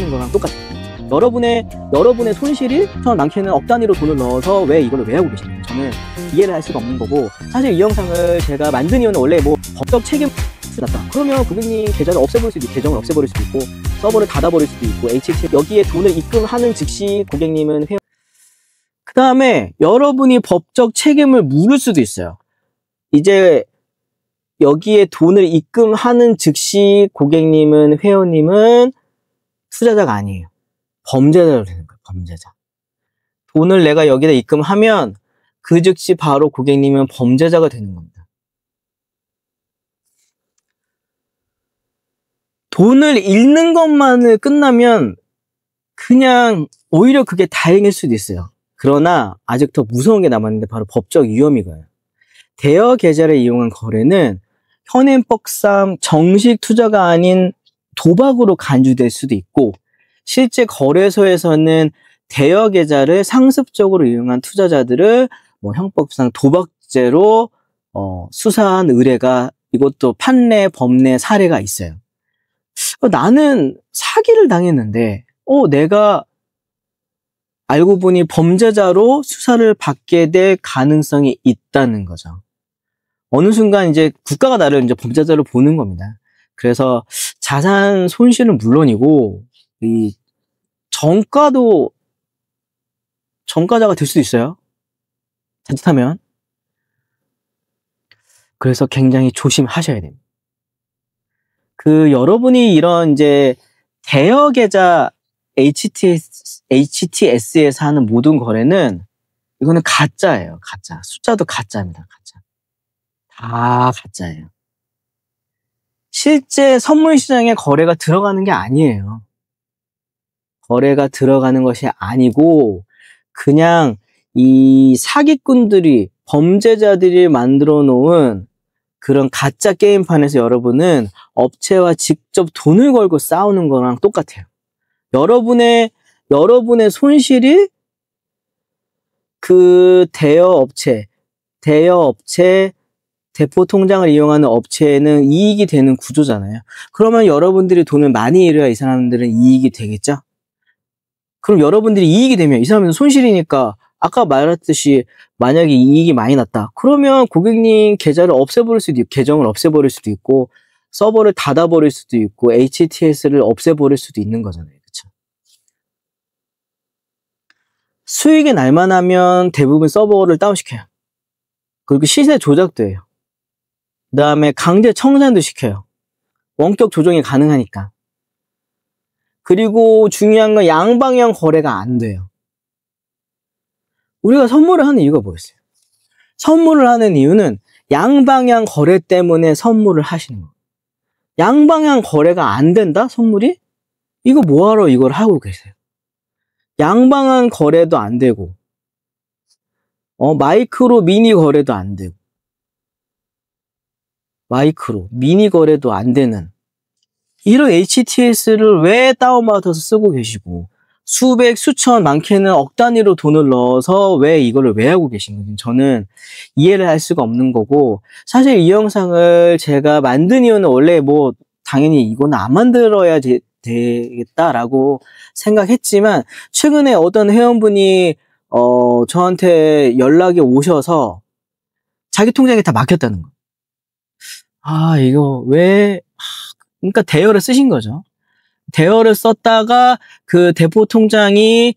하시는 거랑 똑같아요. 여러분의 손실이 많게는 억 단위로 돈을 넣어서 왜 이걸 왜 하고 계시나요? 저는 이해를 할 수가 없는 거고, 사실 이 영상을 제가 만든 이유는 원래 뭐 법적 책임을 났다. 그러면 고객님 계좌를 없애버릴 수도 있고, 계정을 없애버릴 수도 있고, 서버를 닫아버릴 수도 있고, HT 여기에 돈을 입금하는 즉시 고객님은 그 다음에 여러분이 법적 책임을 물을 수도 있어요. 이제 여기에 돈을 입금하는 즉시 고객님은, 회원님은 투자자가 아니에요. 범죄자로 되는 거예요. 범죄자. 돈을 내가 여기다 입금하면 그 즉시 바로 고객님은 범죄자가 되는 겁니다. 돈을 잃는 것만을 끝나면 그냥 오히려 그게 다행일 수도 있어요. 그러나 아직 더 무서운 게 남았는데 바로 법적 위험이 가요. 대여 계좌를 이용한 거래는 현행법상 정식 투자가 아닌 도박으로 간주될 수도 있고, 실제 거래소에서는 대여 계좌를 상습적으로 이용한 투자자들을 뭐 형법상 도박죄로 수사한 의뢰가, 이것도 판례, 법례, 사례가 있어요. 나는 사기를 당했는데 내가 알고 보니 범죄자로 수사를 받게 될 가능성이 있다는 거죠. 어느 순간 이제 국가가 나를 이제 범죄자로 보는 겁니다. 그래서 자산 손실은 물론이고, 이 전과자가 될 수도 있어요. 자칫하면. 그래서 굉장히 조심하셔야 됩니다. 여러분이 이런 이제 대여 계좌 HTS에서 하는 모든 거래는 이거는 가짜예요. 가짜. 숫자도 가짜입니다. 가짜. 다 가짜예요. 실제 선물 시장에 거래가 들어가는 게 아니에요. 거래가 들어가는 것이 아니고 그냥 이 사기꾼들이, 범죄자들이 만들어 놓은 그런 가짜 게임판에서 여러분은 업체와 직접 돈을 걸고 싸우는 거랑 똑같아요. 여러분의 손실이 그 대여업체, 대포 통장을 이용하는 업체에는 이익이 되는 구조잖아요. 그러면 여러분들이 돈을 많이 잃어야 이 사람들은 이익이 되겠죠? 그럼 여러분들이 이익이 되면 이 사람은 손실이니까, 아까 말했듯이 만약에 이익이 많이 났다. 그러면 고객님 계좌를 없애버릴 수도 있고, 계정을 없애버릴 수도 있고, 서버를 닫아버릴 수도 있고, HTS를 없애버릴 수도 있는 거잖아요. 그렇죠? 수익이 날만 하면 대부분 서버를 다운시켜요. 그리고 시세 조작도 해요. 그 다음에 강제 청산도 시켜요. 원격 조정이 가능하니까. 그리고 중요한 건 양방향 거래가 안 돼요. 우리가 선물을 하는 이유가 뭐였어요? 선물을 하는 이유는 양방향 거래 때문에 선물을 하시는 거예요. 양방향 거래가 안 된다? 선물이? 이거 뭐하러 이걸 하고 계세요? 양방향 거래도 안 되고, 마이크로 미니 거래도 안 되고, 마이크로 미니 거래도 안 되는 이런 HTS를 왜 다운받아서 쓰고 계시고, 수백, 수천, 많게는 억 단위로 돈을 넣어서 왜 이거를 왜 하고 계신 건지 저는 이해를 할 수가 없는 거고, 사실 이 영상을 제가 만든 이유는 원래 뭐 당연히 이거는 안 만들어야 되겠다라고 생각했지만, 최근에 어떤 회원분이 저한테 연락이 오셔서 자기 통장에 다 막혔다는 거예요. 이거 왜, 그러니까 대여를 쓰신 거죠. 대여를 썼다가 그 대포 통장이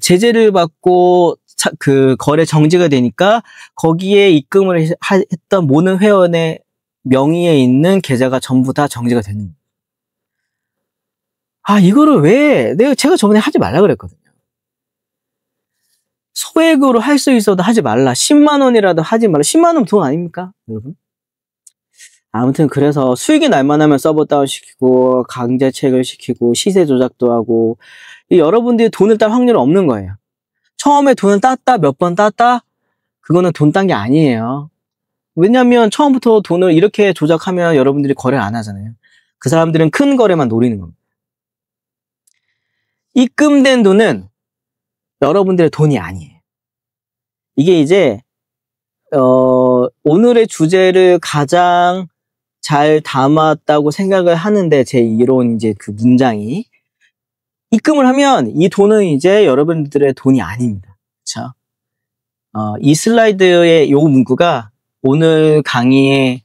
제재를 받고 그 거래 정지가 되니까 거기에 입금을 했던 모든 회원의 명의에 있는 계좌가 전부 다 정지가 되는 거예요. 이거를 왜 제가 저번에 하지 말라 그랬거든요. 소액으로 할 수 있어도 하지 말라. 10만 원이라도 하지 말라. 10만 원 돈 아닙니까, 여러분? 아무튼 그래서 수익이 날만 하면 서버 다운 시키고, 강제 체결시키고, 시세 조작도 하고, 여러분들이 돈을 딸 확률은 없는 거예요. 처음에 돈을 땄다, 몇 번 땄다, 그거는 돈 딴 게 아니에요. 왜냐면 처음부터 돈을 이렇게 조작하면 여러분들이 거래를 안 하잖아요. 그 사람들은 큰 거래만 노리는 겁니다. 입금된 돈은 여러분들의 돈이 아니에요. 이게 이제 오늘의 주제를 가장 잘 담았다고 생각을 하는데, 제 이론 이제 그 문장이 입금을 하면 이 돈은 이제 여러분들의 돈이 아닙니다. 그렇죠? 이 슬라이드의 요 문구가 오늘 강의의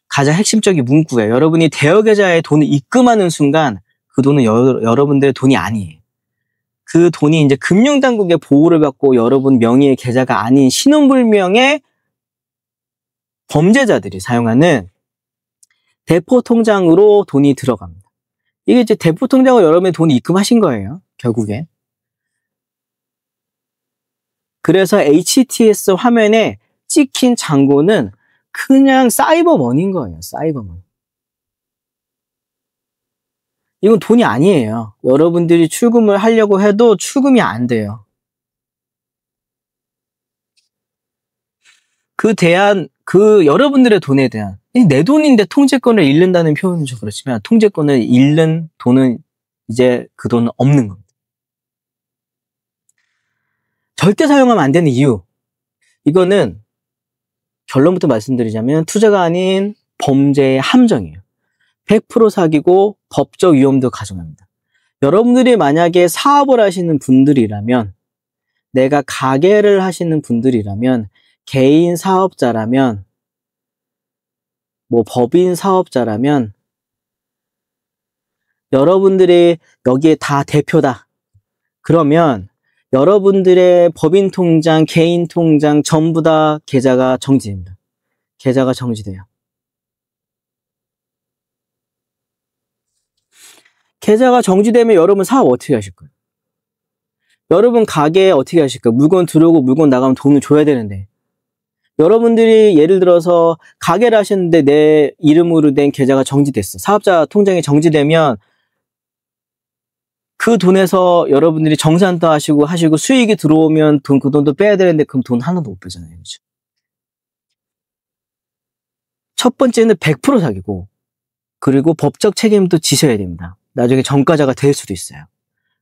가장 핵심적인 문구예요. 여러분이 대여계좌에 돈을 입금하는 순간 그 돈은 여러분들의 돈이 아니에요. 그 돈이 이제 금융당국의 보호를 받고 여러분 명의의 계좌가 아닌 신원불명의 범죄자들이 사용하는 대포통장으로 돈이 들어갑니다. 이게 이제 대포통장으로 여러분의 돈이 입금하신 거예요. 결국에. 그래서 HTS 화면에 찍힌 잔고는 그냥 사이버머니인 거예요. 사이버머니. 이건 돈이 아니에요. 여러분들이 출금을 하려고 해도 출금이 안 돼요. 여러분들의 돈에 대한, 내 돈인데 통제권을 잃는다는 표현은 좀 그렇지만, 통제권을 잃는 돈은 이제 그 돈은 없는 겁니다. 절대 사용하면 안 되는 이유. 이거는 결론부터 말씀드리자면 투자가 아닌 범죄의 함정이에요. 100% 사기고 법적 위험도 가중합니다. 여러분들이 만약에 사업을 하시는 분들이라면, 내가 가게를 하시는 분들이라면, 개인 사업자라면, 법인 사업자라면, 여러분들이 여기에 다 대표다. 그러면 여러분들의 법인 통장, 개인 통장 전부 다 계좌가 정지됩니다. 계좌가 정지돼요. 계좌가 정지되면 여러분 사업 어떻게 하실 거예요? 여러분 가게 어떻게 하실 거예요? 물건 들어오고 물건 나가면 돈을 줘야 되는데, 여러분들이 예를 들어서 가게를 하셨는데 내 이름으로 된 계좌가 정지됐어. 사업자 통장이 정지되면 그 돈에서 여러분들이 정산도 하시고 수익이 들어오면 그 돈도 빼야 되는데 그럼 돈 하나도 못 빼잖아요. 그렇죠? 첫 번째는 100% 사기고, 그리고 법적 책임도 지셔야 됩니다. 나중에 전과자가 될 수도 있어요.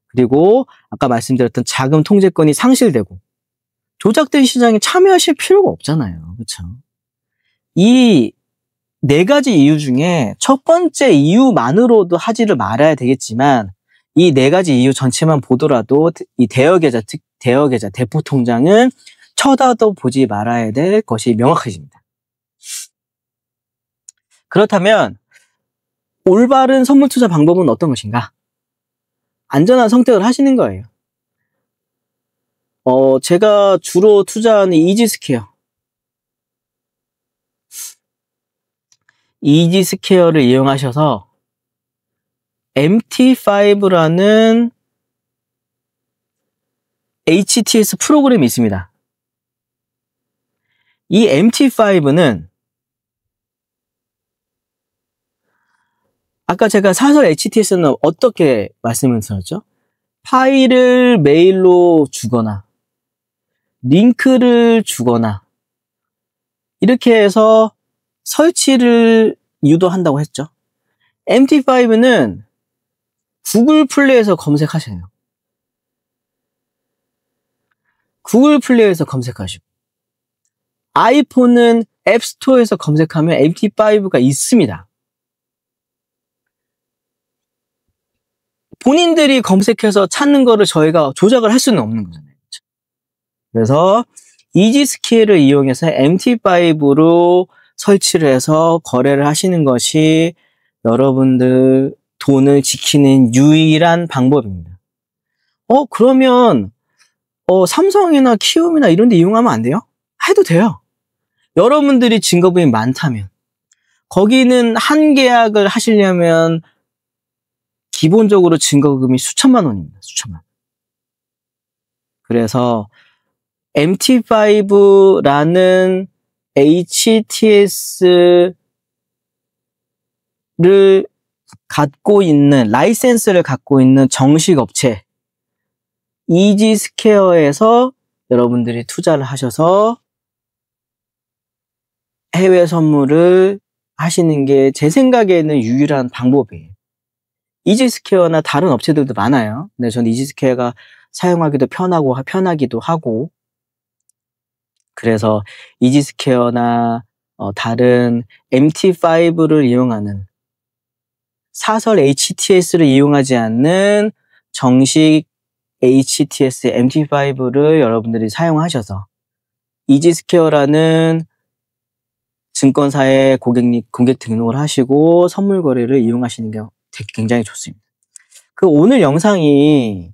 그리고 아까 말씀드렸던 자금 통제권이 상실되고 조작된 시장에 참여하실 필요가 없잖아요. 그렇죠? 이 네 가지 이유 중에 첫 번째 이유만으로도 하지를 말아야 되겠지만, 이 네 가지 이유 전체만 보더라도 이 대여계좌, 대포통장은 쳐다도 보지 말아야 될 것이 명확해집니다. 그렇다면 올바른 선물 투자 방법은 어떤 것인가? 안전한 선택을 하시는 거예요. 제가 주로 투자하는 이지스퀘어. 이지스퀘어를 이용하셔서 MT5라는 HTS 프로그램이 있습니다. 이 MT5는 아까 제가 사설 HTS는 어떻게 말씀을 드렸죠? 파일을 메일로 주거나 링크를 주거나 이렇게 해서 설치를 유도한다고 했죠. MT5는 구글 플레이에서 검색하셔요. 구글 플레이에서 검색하시고, 아이폰은 앱스토어에서 검색하면 MT5가 있습니다. 본인들이 검색해서 찾는 거를 저희가 조작을 할 수는 없는 거잖아요. 그래서 이지스케일을 이용해서 MT5로 설치를 해서 거래를 하시는 것이 여러분들 돈을 지키는 유일한 방법입니다. 그러면 삼성이나 키움이나 이런 데 이용하면 안 돼요? 해도 돼요. 여러분들이 증거부이 많다면. 거기는 한 계약을 하시려면 기본적으로 증거금이 수천만 원입니다. 수천만. 그래서 MT5라는 HTS를 갖고 있는, 라이센스를 갖고 있는 정식 업체 이지스퀘어에서 여러분들이 투자를 하셔서 해외 선물을 하시는 게 제 생각에는 유일한 방법이에요. 이지스퀘어나 다른 업체들도 많아요. 근데 저는 이지스퀘어가 사용하기도 편하기도 하고, 그래서 이지스퀘어나 다른 MT5를 이용하는, 사설 HTS를 이용하지 않는 정식 HTS MT5를 여러분들이 사용하셔서 이지스퀘어라는 증권사에 고객 등록을 하시고 선물 거래를 이용하시는 게 굉장히 좋습니다. 오늘 영상이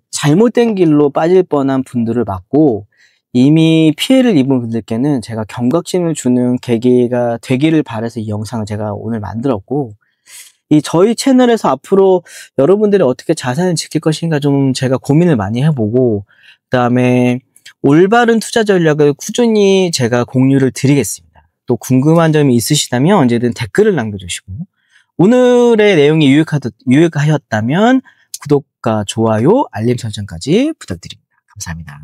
잘못된 길로 빠질 뻔한 분들을 막고 이미 피해를 입은 분들께는 제가 경각심을 주는 계기가 되기를 바라서 이 영상을 제가 오늘 만들었고, 저희 채널에서 앞으로 여러분들이 어떻게 자산을 지킬 것인가 좀 제가 고민을 많이 해보고, 그 다음에 올바른 투자 전략을 꾸준히 제가 공유를 드리겠습니다. 또 궁금한 점이 있으시다면 언제든 댓글을 남겨주시고, 오늘의 내용이 유익하셨다면 구독과 좋아요, 알림 설정까지 부탁드립니다. 감사합니다.